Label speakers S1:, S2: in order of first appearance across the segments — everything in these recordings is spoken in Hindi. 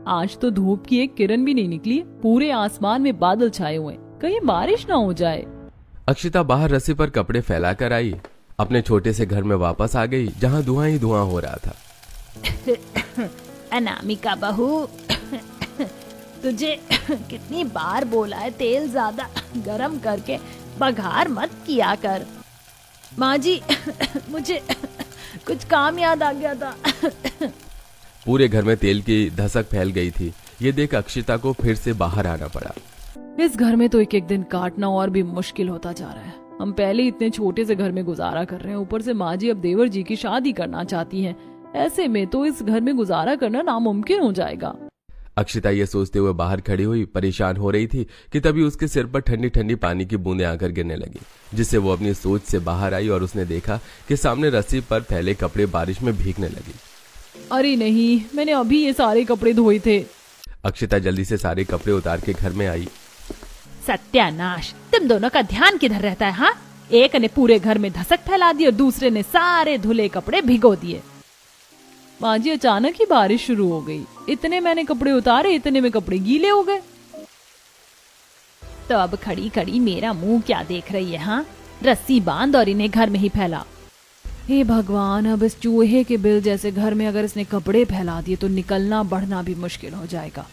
S1: आज तो धूप की एक किरण भी नहीं निकली, पूरे आसमान में बादल छाए हुए, कहीं बारिश ना हो जाए।
S2: अक्षिता बाहर रस्सी पर कपड़े फैलाकर आई, अपने छोटे से घर में वापस आ गई जहाँ धुआं ही धुआं हो रहा था।
S3: अनामिका बहू, तुझे कितनी बार बोला है तेल ज्यादा गरम करके बघार मत किया कर।
S1: माँ जी, मुझे कुछ काम याद आ गया था।
S2: पूरे घर में तेल की धसक फैल गई थी। ये देख अक्षिता को फिर से बाहर आना पड़ा।
S1: इस घर में तो एक एक दिन काटना और भी मुश्किल होता जा रहा है। हम पहले इतने छोटे से घर में गुजारा कर रहे हैं, ऊपर से माँ जी अब देवर जी की शादी करना चाहती हैं। ऐसे में तो इस घर में गुजारा करना नामुमकिन हो जाएगा।
S2: अक्षिता ये सोचते हुए बाहर खड़ी हुई परेशान हो रही थी कि तभी उसके सिर पर ठंडी ठंडी पानी की बूंदें आकर गिरने लगी, जिससे वो अपनी सोच से बाहर आई और उसने देखा कि सामने रस्सी पर फैले कपड़े बारिश में भीगने लगी।
S1: अरे नहीं, मैंने अभी ये सारे कपड़े धोए थे।
S2: अक्षिता जल्दी से सारे कपड़े उतार के घर में आई।
S3: सत्यानाश, तुम दोनों का ध्यान किधर रहता है? हाँ, एक ने पूरे घर में धसक फैला दी और दूसरे ने सारे धुले कपड़े भिगो दिए।
S1: माँ जी, अचानक ही बारिश शुरू हो गई, इतने मैंने कपड़े उतारे, इतने में कपड़े गीले हो गए।
S3: तो अब खड़ी खड़ी मेरा मुंह क्या देख रही है? हाँ, रस्सी बांध और इन्हें घर में ही फैला।
S1: हे भगवान, अब इस चूहे के बिल जैसे घर में अगर इसने कपड़े फैला दिए तो निकलना बढ़ना भी मुश्किल हो जाएगा।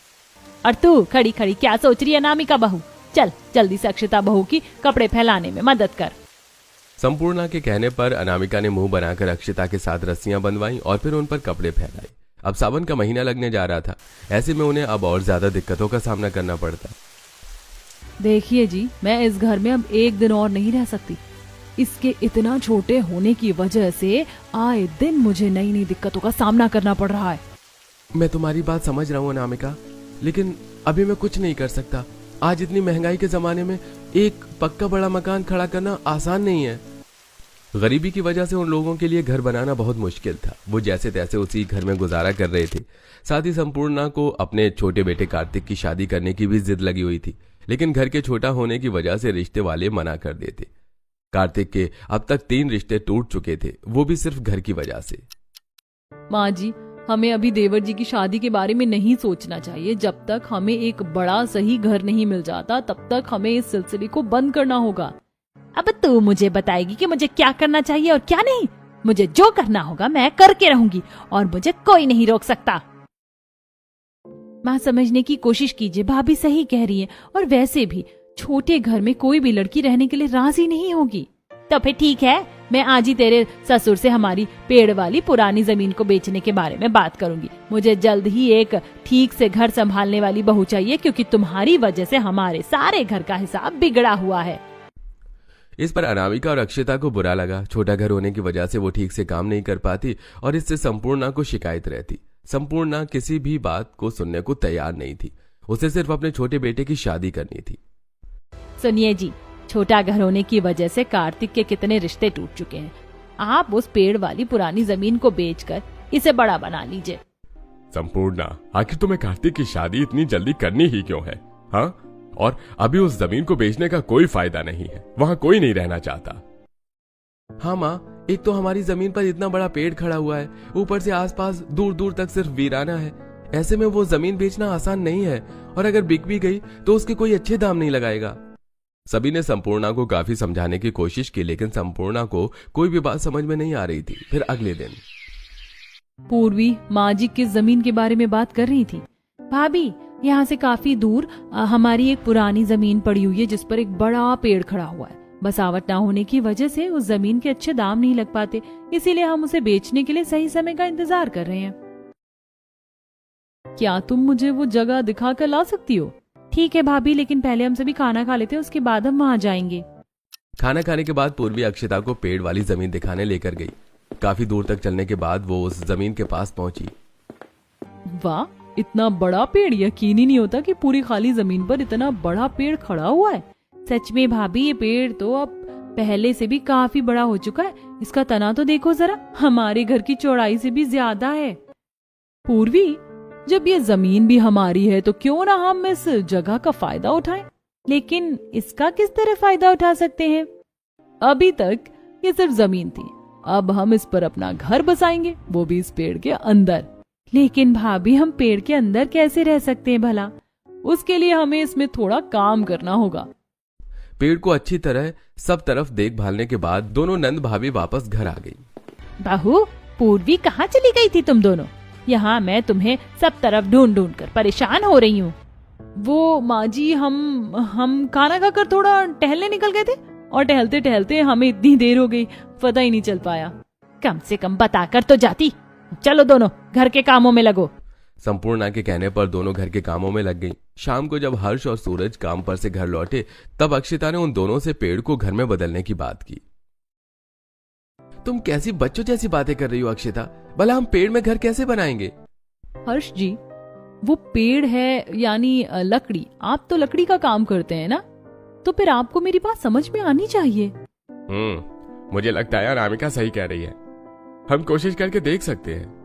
S3: और तू खड़ी खड़ी क्या सोच रही है अनामिका बहू? चल जल्दी से अक्षिता बहू की कपड़े फैलाने में मदद कर।
S2: संपूर्णा के कहने पर अनामिका ने मुंह बनाकर अक्षिता के साथ रस्सियां बंधवाई और फिर उन पर कपड़े फैलाए। अब सावन का महीना लगने जा रहा था, ऐसे में उन्हें अब और ज्यादा दिक्कतों का सामना करना पड़ता।
S1: देखिए जी, मैं इस घर में अब एक दिन और नहीं रह सकती। इसके इतना छोटे होने की वजह से आए दिन मुझे नई नई दिक्कतों का सामना करना पड़ रहा है।
S2: मैं तुम्हारी बात समझ रहा हूँ अनामिका, लेकिन अभी मैं कुछ नहीं कर सकता। आज इतनी महंगाई के जमाने में एक पक्का बड़ा मकान खड़ा करना आसान नहीं है। गरीबी की वजह से उन लोगों के लिए घर बनाना बहुत मुश्किल था। वो जैसे तैसे उसी घर में गुजारा कर रहे थे। साथ ही संपूर्णा को अपने छोटे बेटे कार्तिक की शादी करने की भी जिद लगी हुई थी, लेकिन घर के छोटा होने की वजह से रिश्ते वाले मना कर देते। कार्तिक के अब तक 3 रिश्ते टूट चुके थे, वो भी सिर्फ घर की वजह से।
S1: माँ जी, हमें अभी देवर जी की शादी के बारे में नहीं सोचना चाहिए। जब तक हमें एक बड़ा सही घर नहीं मिल जाता, तब तक हमें इस सिलसिले को बंद करना होगा।
S3: अब तू मुझे बताएगी कि मुझे क्या करना चाहिए और क्या नहीं? मुझे जो करना होगा मैं करके रहूंगी और मुझे कोई नहीं रोक सकता।
S1: माँ, समझने की कोशिश कीजिए, भाभी सही कह रही है। और वैसे भी छोटे घर में कोई भी लड़की रहने के लिए राजी नहीं होगी।
S3: तो फिर ठीक है, मैं आज ही तेरे ससुर से हमारी पेड़ वाली पुरानी जमीन को बेचने के बारे में बात करूंगी। मुझे जल्द ही एक ठीक से घर संभालने वाली बहू चाहिए, क्योंकि तुम्हारी वजह से हमारे सारे घर का हिसाब बिगड़ा हुआ है।
S2: इस पर अनामिका और अक्षिता को बुरा लगा। छोटा घर होने की वजह से वो ठीक से काम नहीं कर पाती और इससे संपूर्णा को शिकायत रहती। संपूर्णा किसी भी बात को सुनने को तैयार नहीं थी। उसे सिर्फ अपने छोटे बेटे की शादी करनी थी।
S3: सुनिए जी, छोटा घर होने की वजह से कार्तिक के कितने रिश्ते टूट चुके हैं। आप उस पेड़ वाली पुरानी जमीन को बेचकर इसे बड़ा बना लीजिए।
S2: संपूर्णा, आखिर तुम्हें कार्तिक की शादी इतनी जल्दी करनी ही क्यों है? हाँ, और अभी उस जमीन को बेचने का कोई फायदा नहीं है, वहां कोई नहीं रहना चाहता। हाँ माँ, एक तो हमारी जमीन पर इतना बड़ा पेड़ खड़ा हुआ है, ऊपर से आसपास दूर दूर तक सिर्फ वीराना है। ऐसे में वो जमीन बेचना आसान नहीं है, और अगर बिक भी गई तो उसके कोई अच्छे दाम नहीं लगाएगा। सभी ने संपूर्णा को काफी समझाने की कोशिश की, लेकिन संपूर्णा को कोई भी बात समझ में नहीं आ रही थी। फिर अगले दिन
S1: पूर्वी माँ जी किस जमीन के बारे में बात कर रही थी?
S3: भाभी,
S1: यहाँ से काफी दूर हमारी एक पुरानी जमीन पड़ी हुई है, जिस पर एक बड़ा पेड़ खड़ा हुआ है। बसावट ना होने की वजह से उस जमीन के अच्छे दाम नहीं लग पाते, इसीलिए हम उसे बेचने के लिए सही समय का इंतजार कर रहे हैं। क्या तुम मुझे वो जगह दिखा कर ला सकती हो?
S3: ठीक है भाभी, लेकिन पहले हम सभी खाना खा लेते हैं, उसके बाद हम वहाँ जाएंगे।
S2: खाना खाने के बाद पूर्वी अक्षिता को पेड़ वाली जमीन दिखाने लेकर गई। काफी दूर तक चलने के बाद वो उस जमीन के पास पहुंची।
S1: वाह, इतना बड़ा पेड़! यकीन ही नहीं होता कि पूरी खाली जमीन पर इतना बड़ा पेड़ खड़ा हुआ है।
S3: सच में भाभी, ये पेड़ तो अब पहले से भी काफी बड़ा हो चुका है। इसका तना तो देखो जरा, हमारे घर की चौड़ाई से भी ज्यादा है।
S1: पूर्वी, जब ये जमीन भी हमारी है तो क्यों ना हम इस जगह का फायदा उठाएं?
S3: लेकिन इसका किस तरह फायदा उठा सकते हैं?
S1: अभी तक ये सिर्फ जमीन थी, अब हम इस पर अपना घर बसाएंगे, वो भी इस पेड़ के अंदर।
S3: लेकिन भाभी हम पेड़ के अंदर कैसे रह सकते हैं भला?
S1: उसके लिए हमें इसमें थोड़ा काम करना होगा।
S2: पेड़ को अच्छी तरह सब तरफ देखभालने के बाद दोनों नंद भाभी वापस घर आ गई।
S3: बहू, पूर्वी कहाँ चली गई थी तुम दोनों? यहाँ मैं तुम्हें सब तरफ ढूंढ ढूंढ कर परेशान हो रही हूँ।
S1: वो माँ जी, हम खाना खाकर थोड़ा टहलने निकल गए थे और टहलते टहलते हमें इतनी देर हो गई, पता ही नहीं चल पाया।
S3: कम से कम बताकर तो जाती। चलो दोनों घर के कामों में लगो।
S2: संपूर्णा के कहने पर दोनों घर के कामों में लग गईं। शाम को जब हर्ष और सूरज काम पर से घर लौटे तब अक्षिता ने उन दोनों से पेड़ को घर में बदलने की बात की। तुम कैसी बच्चों जैसी बातें कर रही हो अक्षिता? भला हम पेड़ में घर कैसे बनाएंगे?
S1: हर्ष जी, वो पेड़ है यानी लकड़ी, आप तो लकड़ी का काम करते हैं ना, तो फिर आपको मेरी बात समझ में आनी चाहिए।
S2: मुझे लगता है अनामिका सही कह रही है, हम कोशिश करके देख सकते हैं।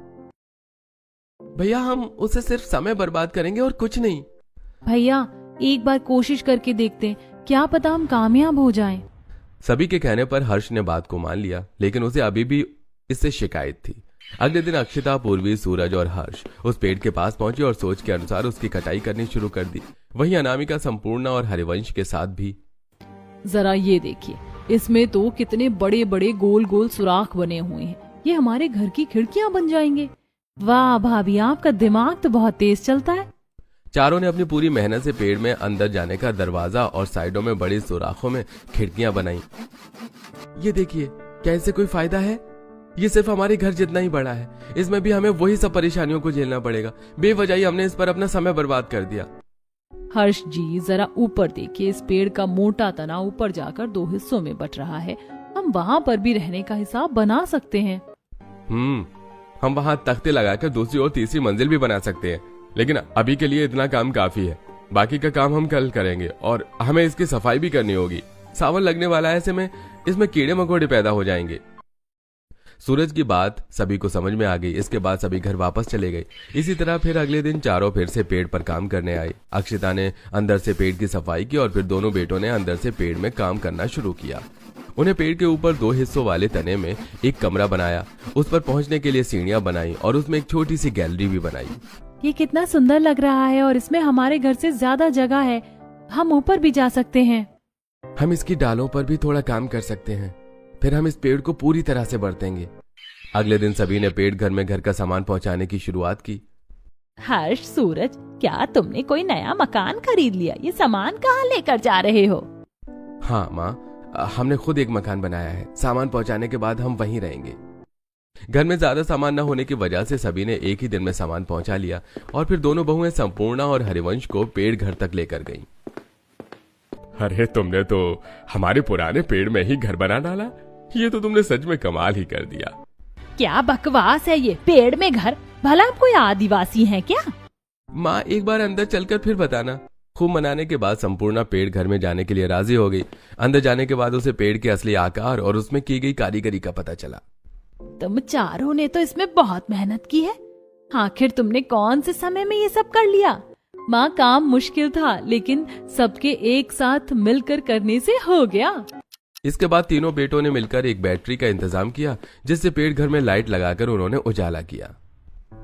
S2: भैया, हम उससे सिर्फ समय बर्बाद करेंगे और कुछ नहीं।
S1: भैया, एक बार कोशिश करके देखते हैं, क्या पता हम कामयाब हो जाएं।
S2: सभी के कहने पर हर्ष ने बात को मान लिया, लेकिन उसे अभी भी इससे शिकायत थी। अगले दिन अक्षिता, पूर्वी, सूरज और हर्ष उस पेड़ के पास पहुंचे और सोच के अनुसार उसकी कटाई करनी शुरू कर दी। वहीं अनामिका, संपूर्णा और हरिवंश के साथ भी।
S1: जरा ये देखिए, इसमें तो कितने बड़े बड़े गोल गोल सुराख बने हुए हैं, ये हमारे घर की खिड़कियां बन जाएंगे।
S3: वाह भाभी, आपका दिमाग तो बहुत तेज चलता है।
S2: चारों ने अपनी पूरी मेहनत से पेड़ में अंदर जाने का दरवाजा और साइडों में बड़ी सुराखों में खिड़कियां बनाई। ये देखिए, क्या इससे कोई फायदा है? ये सिर्फ हमारे घर जितना ही बड़ा है, इसमें भी हमें वही सब परेशानियों को झेलना पड़ेगा। बेवजह ही हमने इस पर अपना समय बर्बाद कर दिया।
S1: हर्ष जी, जरा ऊपर देखिए, इस पेड़ का मोटा तना ऊपर जाकर 2 हिस्सों में बट रहा है। हम वहाँ पर भी रहने का हिसाब बना सकते हैं।
S2: हम वहाँ तख्ते लगाकर दूसरी और तीसरी मंजिल भी बना सकते हैं, लेकिन अभी के लिए इतना काम काफी है। बाकी का काम हम कल करेंगे और हमें इसकी सफाई भी करनी होगी। सावन लगने वाला है, ऐसे में इसमें कीड़े मकोड़े पैदा हो जाएंगे। सूरज की बात सभी को समझ में आ गई। इसके बाद सभी घर वापस चले गए। इसी तरह फिर अगले दिन चारों फिर से पेड़ पर काम करने आए। अक्षिता ने अंदर से पेड़ की सफाई की और फिर दोनों बेटों ने अंदर से पेड़ में काम करना शुरू किया। उन्हें पेड़ के ऊपर 2 हिस्सों वाले तने में एक कमरा बनाया, उस पर पहुंचने के लिए सीढ़ियां बनाई और उसमें एक छोटी सी गैलरी भी बनाई।
S3: ये कितना सुंदर लग रहा है और इसमें हमारे घर से ज्यादा जगह है, हम ऊपर भी जा सकते हैं।
S2: हम इसकी डालों पर भी थोड़ा काम कर सकते हैं, फिर हम इस पेड़ को पूरी तरह से बरतेंगे। अगले दिन सभी ने पेड़ घर में घर का सामान पहुंचाने की शुरुआत की।
S3: हर्ष, सूरज, क्या तुमने कोई नया मकान खरीद लिया? ये सामान कहाँ लेकर जा रहे हो?
S2: हाँ माँ, हमने खुद एक मकान बनाया है। सामान पहुंचाने के बाद हम वहीं रहेंगे। घर में ज्यादा सामान न होने की वजह से सभी ने एक ही दिन में सामान पहुंचा लिया और फिर दोनों बहुएं संपूर्णा और हरिवंश को पेड़ घर तक लेकर गईं। अरे, तुमने तो हमारे पुराने पेड़ में ही घर बना डाला। ये तो तुमने सच में कमाल ही कर दिया।
S3: क्या बकवास है ये, पेड़ में घर? भला आप कोई आदिवासी हैं क्या?
S2: माँ, एक बार अंदर चलकर फिर बताना। खूब मनाने के बाद संपूर्णा पेड़ घर में जाने के लिए राजी हो गई। अंदर जाने के बाद उसे पेड़ के असली आकार और उसमें की गई कारीगरी का पता चला।
S3: तुम चारों ने तो इसमें बहुत मेहनत की है। आखिर तुमने कौन से समय में ये सब कर लिया?
S1: माँ, काम मुश्किल था, लेकिन सबके एक साथ मिलकर करने से हो गया।
S2: इसके बाद तीनों बेटों ने मिलकर एक बैटरी का इंतजाम किया, जिससे पेड़ घर में लाइट लगाकर उन्होंने उजाला किया।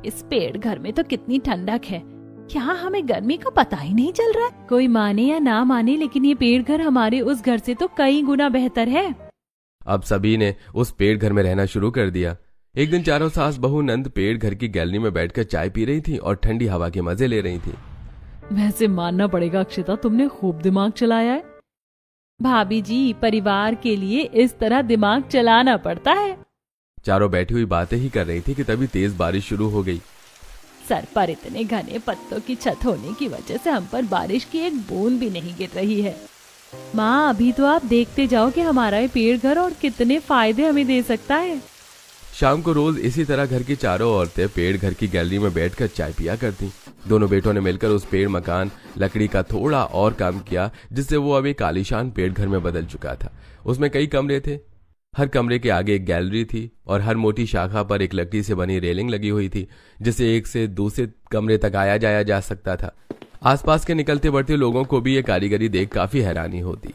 S3: इस पेड़ घर में तो कितनी ठंडक है, क्या हमें गर्मी का पता ही नहीं चल रहा है?
S1: कोई माने या ना माने, लेकिन ये पेड़ घर हमारे उस घर से तो कई गुना बेहतर है।
S2: अब सभी ने उस पेड़ घर में रहना शुरू कर दिया। एक दिन चारों सास बहू नंद पेड़ घर की गैलरी में बैठकर चाय पी रही थी और ठंडी हवा के मजे ले रही थी।
S1: वैसे मानना पड़ेगा अक्षिता, तुमने खूब दिमाग चलाया है।
S3: भाभी जी, परिवार के लिए इस तरह दिमाग चलाना पड़ता है।
S2: चारों बैठी हुई बातें ही कर रही थी कि तभी तेज बारिश शुरू हो गई।
S3: सर पर इतने घने पत्तों की छत होने की वजह से हम पर बारिश की एक बूंद भी नहीं गिर रही है।
S1: माँ, अभी तो आप देखते जाओ कि हमारा ये पेड़ घर और कितने फायदे हमें दे सकता है।
S2: शाम को रोज इसी तरह घर की चारों औरतें पेड़ घर की गैलरी में बैठकर चाय पिया करती। दोनों बेटों ने मिलकर उस पेड़ मकान लकड़ी का थोड़ा और काम किया, जिससे वो अब एक आलीशान पेड़ घर में बदल चुका था। उसमें कई कमरे थे। हर कमरे के आगे एक गैलरी थी और हर मोटी शाखा पर एक लकड़ी से बनी रेलिंग लगी हुई थी, जिससे एक से दूसरे कमरे तक आया जाया जा सकता था। आसपास के निकलते बढ़ते लोगों को भी ये कारीगरी देख काफी हैरानी होती।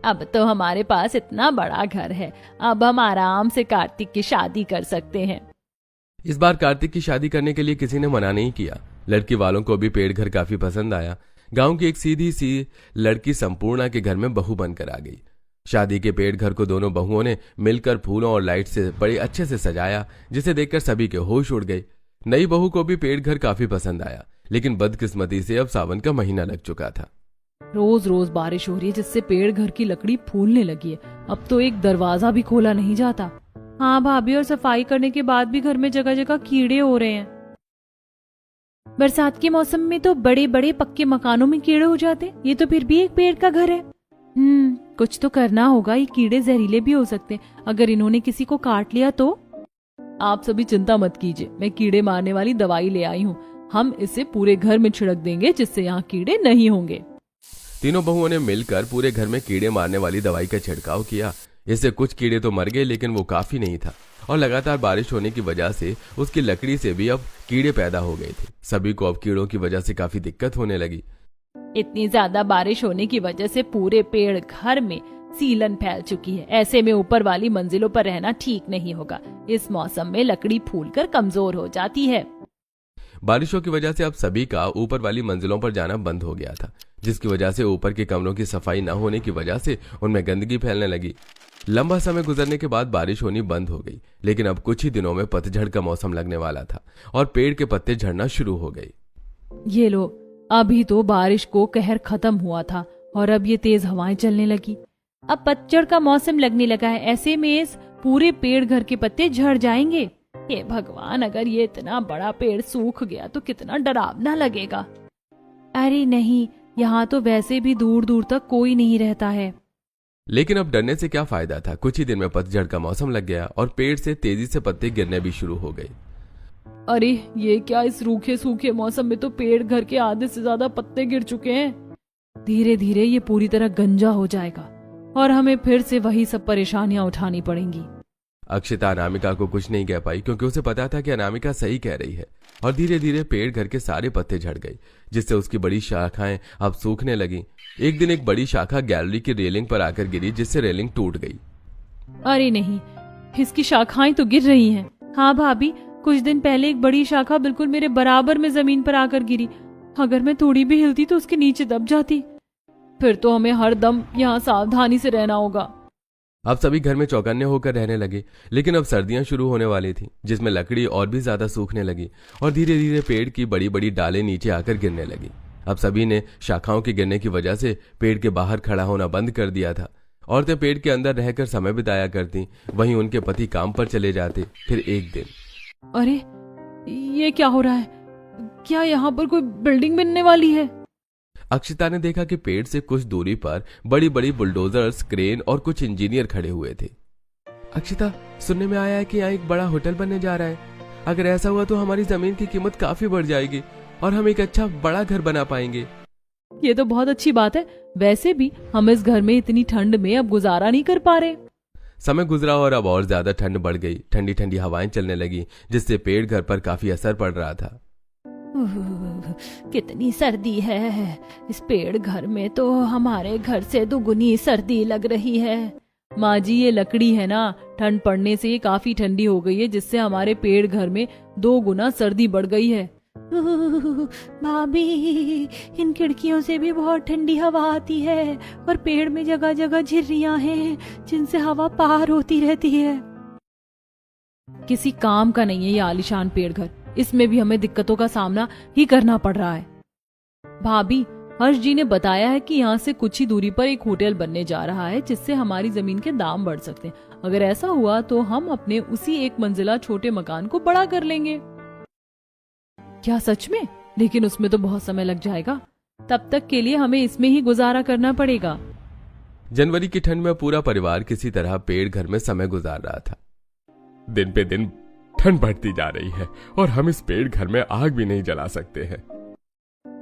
S3: अब तो हमारे पास इतना बड़ा घर है, अब हम आराम से कार्तिक की शादी कर सकते हैं।
S2: इस बार कार्तिक की शादी करने के लिए किसी ने मना नहीं किया। लड़की वालों को भी पेड़ घर काफी पसंद आया। गांव की एक सीधी सी लड़की संपूर्णा के घर में बहू बनकर आ गई। शादी के पेड़ घर को दोनों बहुओं ने मिलकर फूलों और लाइट से बड़े अच्छे से सजाया, जिसे देखकर सभी के होश उड़ गए। नई बहू को भी पेड़ घर काफी पसंद आया, लेकिन बदकिस्मती से अब सावन का महीना लग चुका था।
S1: रोज रोज बारिश हो रही है, जिससे पेड़ घर की लकड़ी फूलने लगी है। अब तो एक दरवाजा भी खोला नहीं जाता।
S3: हाँ भाभी, और सफाई करने के बाद भी घर में जगह जगह कीड़े हो रहे हैं। बरसात के मौसम में तो बड़े बड़े पक्के मकानों में कीड़े हो जाते। ये तो फिर भी एक पेड़ का घर है। कुछ तो करना होगा। ये कीड़े जहरीले भी हो सकते, अगर इन्होंने किसी को काट लिया तो।
S1: आप सभी चिंता मत कीजिए, मैं कीड़े मारने वाली दवाई ले आई हूँ। हम इसे पूरे घर में छिड़क देंगे, जिससे यहाँ कीड़े नहीं होंगे।
S2: तीनों बहुओं ने मिलकर पूरे घर में कीड़े मारने वाली दवाई का छिड़काव किया। इससे कुछ कीड़े तो मर गए, लेकिन वो काफी नहीं था, और लगातार बारिश होने की वजह से उसकी लकड़ी से भी अब कीड़े पैदा हो गए थे। सभी को अब कीड़ों की वजह से काफी दिक्कत होने लगी।
S3: इतनी ज्यादा बारिश होने की वजह से पूरे पेड़ घर में सीलन फैल चुकी है। ऐसे में ऊपर वाली मंजिलों पर रहना ठीक नहीं होगा। इस मौसम में लकड़ी फूलकर कमजोर हो जाती है।
S2: बारिशों की वजह से अब सभी का ऊपर वाली मंजिलों पर जाना बंद हो गया था, जिसकी वजह से ऊपर के कमरों की सफाई न होने की वजह से उनमें गंदगी फैलने लगी। लंबा समय गुजरने के बाद बारिश होनी बंद हो गई, लेकिन अब कुछ ही दिनों में पतझड़ का मौसम लगने वाला था और पेड़ के पत्ते झड़ना शुरू हो गए।
S1: ये लो, अभी तो बारिश को कहर खत्म हुआ था और अब ये तेज हवाएं चलने लगी।
S3: अब पतझड़ का मौसम लगने लगा है। ऐसे में इस पूरे पेड़ घर के पत्ते झड़ जाएंगे। हे भगवान, अगर ये इतना बड़ा पेड़ सूख गया तो कितना डरावना लगेगा। अरे नहीं, यहाँ तो वैसे भी दूर दूर तक कोई नहीं रहता है।
S2: लेकिन अब डरने से क्या फायदा था। कुछ ही दिन में पतझड़ का मौसम लग गया और पेड़ से तेजी से पत्ते गिरने भी शुरू हो गए।
S1: अरे ये क्या, इस रूखे सूखे मौसम में तो पेड़ घर के आधे से ज्यादा पत्ते गिर चुके हैं। धीरे धीरे ये पूरी तरह गंजा हो जाएगा और हमें फिर से वही सब परेशानियां उठानी पड़ेंगी।
S2: अक्षिता अनामिका को कुछ नहीं कह पाई, क्योंकि उसे पता था कि अनामिका सही कह रही है। और धीरे धीरे पेड़ घर के सारे पत्ते झड़ गए, जिससे उसकी बड़ी शाखाएं अब सूखने लगी। एक दिन एक बड़ी शाखा गैलरी की रेलिंग पर आकर गिरी, जिससे रेलिंग टूट गई।
S1: अरे नहीं, इसकी शाखाएं तो गिर रही हैं।
S3: हाँ भाभी, कुछ दिन पहले एक बड़ी शाखा बिल्कुल मेरे बराबर में जमीन पर आकर गिरी। अगर मैं थोड़ी भी हिलती तो उसके नीचे दब जाती।
S1: फिर तो हमें हर दम यहाँ सावधानी से रहना होगा।
S2: अब सभी घर में चौकन्ने होकर रहने लगे, लेकिन अब सर्दियां शुरू होने वाली थी, जिसमें लकड़ी और भी ज्यादा सूखने लगी और धीरे धीरे पेड़ की बड़ी बड़ी डालें नीचे आकर गिरने लगी। अब सभी ने शाखाओं के गिरने की वजह से पेड़ के बाहर खड़ा होना बंद कर दिया था। औरतें पेड़ के अंदर रहकर समय बिताया करती, वहीं उनके पति काम पर चले जाते। फिर एक दिन,
S1: अरे ये क्या हो रहा है? क्या यहाँ पर कोई बिल्डिंग बनने वाली है?
S2: अक्षिता ने देखा कि पेड़ से कुछ दूरी पर बड़ी बड़ी बुलडोजर्स, क्रेन और कुछ इंजीनियर खड़े हुए थे। अक्षिता, सुनने में आया है कि यहाँ एक बड़ा होटल बनने जा रहा है। अगर ऐसा हुआ तो हमारी जमीन की कीमत काफी बढ़ जाएगी और हम एक अच्छा बड़ा घर बना पाएंगे।
S1: ये तो बहुत अच्छी बात है। वैसे भी हम इस घर में इतनी ठंड में अब गुजारा नहीं कर पा रहे।
S2: समय गुजरा और अब और ज्यादा ठंड बढ़ गई। ठंडी ठंडी हवाएं चलने लगी, जिससे पेड़ घर पर काफी असर पड़ रहा था।
S3: कितनी सर्दी है। इस पेड़ घर में तो हमारे घर से दुगुनी सर्दी लग रही है।
S1: माँ जी, ये लकड़ी है ना, ठंड पड़ने से ये काफी ठंडी हो गई है, जिससे हमारे पेड़ घर में 2 गुना सर्दी बढ़ गई है।
S3: भाभी, इन खिड़कियों से भी बहुत ठंडी हवा आती है और पेड़ में जगह जगह झिर्रियां हैं, जिनसे हवा पार होती रहती है।
S1: किसी काम का नहीं है ये आलीशान पेड़ घर। इसमें भी हमें दिक्कतों का सामना ही करना पड़ रहा है। भाभी, हर्ष जी ने बताया है कि यहाँ से कुछ ही दूरी पर एक होटल बनने जा रहा है, जिससे हमारी जमीन के दाम बढ़ सकते हैं। अगर ऐसा हुआ तो हम अपने उसी 1 मंजिला छोटे मकान को बड़ा कर लेंगे। क्या सच में? लेकिन उसमें तो बहुत समय लग जाएगा। तब तक के लिए हमें इसमें ही गुजारा करना पड़ेगा।
S2: जनवरी की ठंड में पूरा परिवार किसी तरह पेड़ घर में समय गुजार रहा था। दिन पे दिन ठंड बढ़ती जा रही है और हम इस पेड़ घर में आग भी नहीं जला सकते हैं,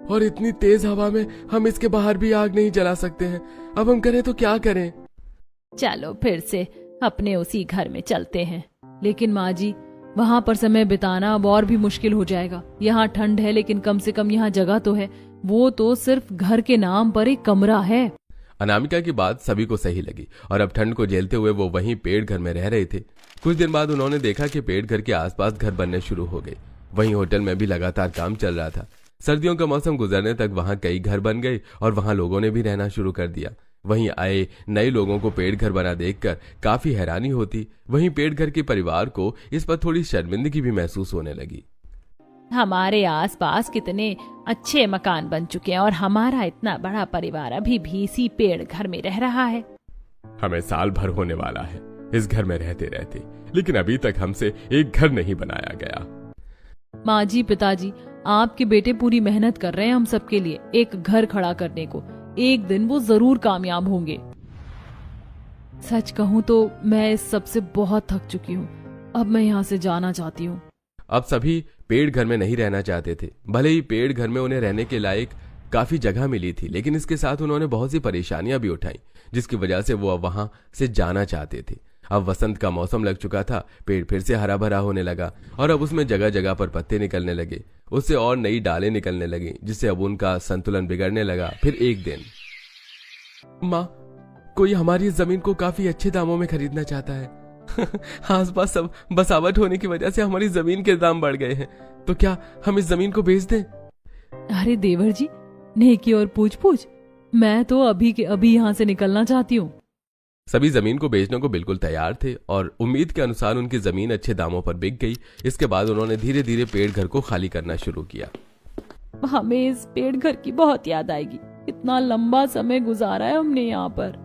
S2: और इतनी तेज हवा में हम इसके बाहर भी आग नहीं जला सकते हैं। अब हम करें तो क्या करें?
S3: चलो फिर से अपने उसी घर में चलते हैं।
S1: लेकिन माँ जी, वहाँ पर समय बिताना अब और भी मुश्किल हो जाएगा। यहाँ ठंड है, लेकिन कम से कम यहाँ जगह तो है। वो तो सिर्फ घर के नाम पर एक कमरा है।
S2: अनामिका की बात सभी को सही लगी और अब ठंड को झेलते हुए वो वहीं पेड़ घर में रह रहे थे। कुछ दिन बाद उन्होंने देखा कि पेड़ घर के आसपास घर बनने शुरू हो गए। वहीं होटल में भी लगातार काम चल रहा था। सर्दियों का मौसम गुजरने तक वहां कई घर बन गए और वहां लोगों ने भी रहना शुरू कर दिया। वहीं आए नए लोगों को पेड़ घर बना देखकर काफी हैरानी होती। वहीं पेड़ घर के परिवार को इस पर थोड़ी शर्मिंदगी भी महसूस होने लगी।
S3: हमारे आसपास कितने अच्छे मकान बन चुके हैं और हमारा इतना बड़ा परिवार अभी भी इसी पेड़ घर में रह रहा है।
S2: हमें साल भर होने वाला है इस घर में रहते रहते, लेकिन अभी तक हमसे एक घर नहीं बनाया गया।
S1: माँ जी, पिताजी, आपके बेटे पूरी मेहनत कर रहे हैं हम सबके लिए एक घर खड़ा करने को। एक दिन वो जरूर कामयाब होंगे। सच कहूँ तो मैं इस सब से बहुत थक चुकी हूँ। अब मैं यहाँ से जाना चाहती हूँ।
S2: अब सभी पेड़ घर में नहीं रहना चाहते थे। भले ही पेड़ घर में उन्हें रहने के लायक काफी जगह मिली थी, लेकिन इसके साथ उन्होंने बहुत सी परेशानियां भी उठाई, जिसकी वजह से वो अब वहां से जाना चाहते थे। अब वसंत का मौसम लग चुका था। पेड़ फिर से हरा भरा होने लगा और अब उसमें जगह जगह पर पत्ते निकलने लगे। उससे और नई डालें निकलने लगी, जिससे अब उनका संतुलन बिगड़ने लगा। फिर एक दिन, माँ, कोई हमारी जमीन को काफी अच्छे दामों में खरीदना चाहता है। आसपास सब बसावट होने की वजह से हमारी जमीन के दाम बढ़ गए हैं, तो क्या हम इस जमीन को बेच दें?
S1: अरे देवर जी, नेकी और पूछ पूछ, मैं तो अभी के अभी यहाँ से निकलना चाहती हूँ।
S2: सभी जमीन को बेचने को बिल्कुल तैयार थे और उम्मीद के अनुसार उनकी जमीन अच्छे दामों पर बिक गई। इसके बाद उन्होंने धीरे धीरे पेड़ घर को खाली करना शुरू किया।
S1: हमें इस पेड़ घर की बहुत याद आएगी। इतना लंबा समय गुजारा है हमने यहाँ पर।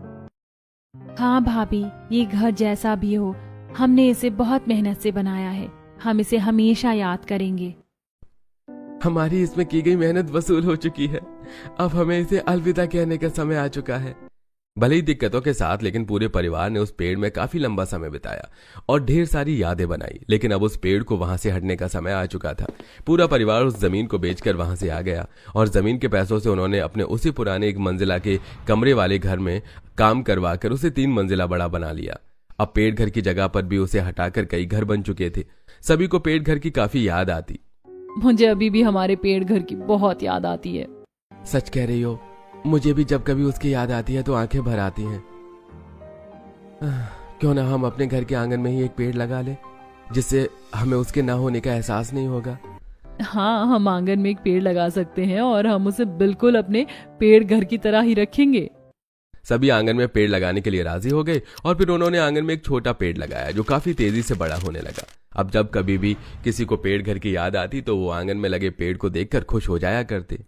S3: हाँ भाभी, ये घर जैसा भी हो, हमने इसे बहुत मेहनत से बनाया है। हम इसे हमेशा याद करेंगे।
S2: हमारी इसमें की गई मेहनत वसूल हो चुकी है। अब हमें इसे अलविदा कहने का समय आ चुका है। भले ही दिक्कतों के साथ, लेकिन पूरे परिवार ने उस पेड़ में काफी लंबा समय बिताया और ढेर सारी यादें बनाई। लेकिन अब उस पेड़ को वहां से हटने का समय आ चुका था। पूरा परिवार उस जमीन को बेचकर वहां से आ गया और जमीन के पैसों से उन्होंने अपने उसी पुराने 1 मंजिला के कमरे वाले घर में काम करवाकर उसे 3 मंजिला बड़ा बना लिया। अब पेड़ घर की जगह पर भी उसे हटाकर कई घर बन चुके थे। सभी को पेड़ घर की काफी याद आती।
S1: मुझे अभी भी हमारे पेड़ घर की बहुत याद आती है।
S2: सच कह रही हो, मुझे भी जब कभी उसकी याद आती है तो आंखें भर आती हैं। क्यों ना हम अपने घर के आंगन में ही एक पेड़ लगा ले, जिससे हमें उसके ना होने का एहसास नहीं होगा।
S1: हाँ, हम आंगन में एक पेड़ लगा सकते हैं और हम उसे बिल्कुल अपने पेड़ घर की तरह ही रखेंगे।
S2: सभी आंगन में पेड़ लगाने के लिए राजी हो गए और फिर उन्होंने आंगन में एक छोटा पेड़ लगाया जो काफी तेजी से बड़ा होने लगा। अब जब कभी भी किसी को पेड़ घर की याद आती तो वो आंगन में लगे पेड़ को देखकर खुश हो जाया करते।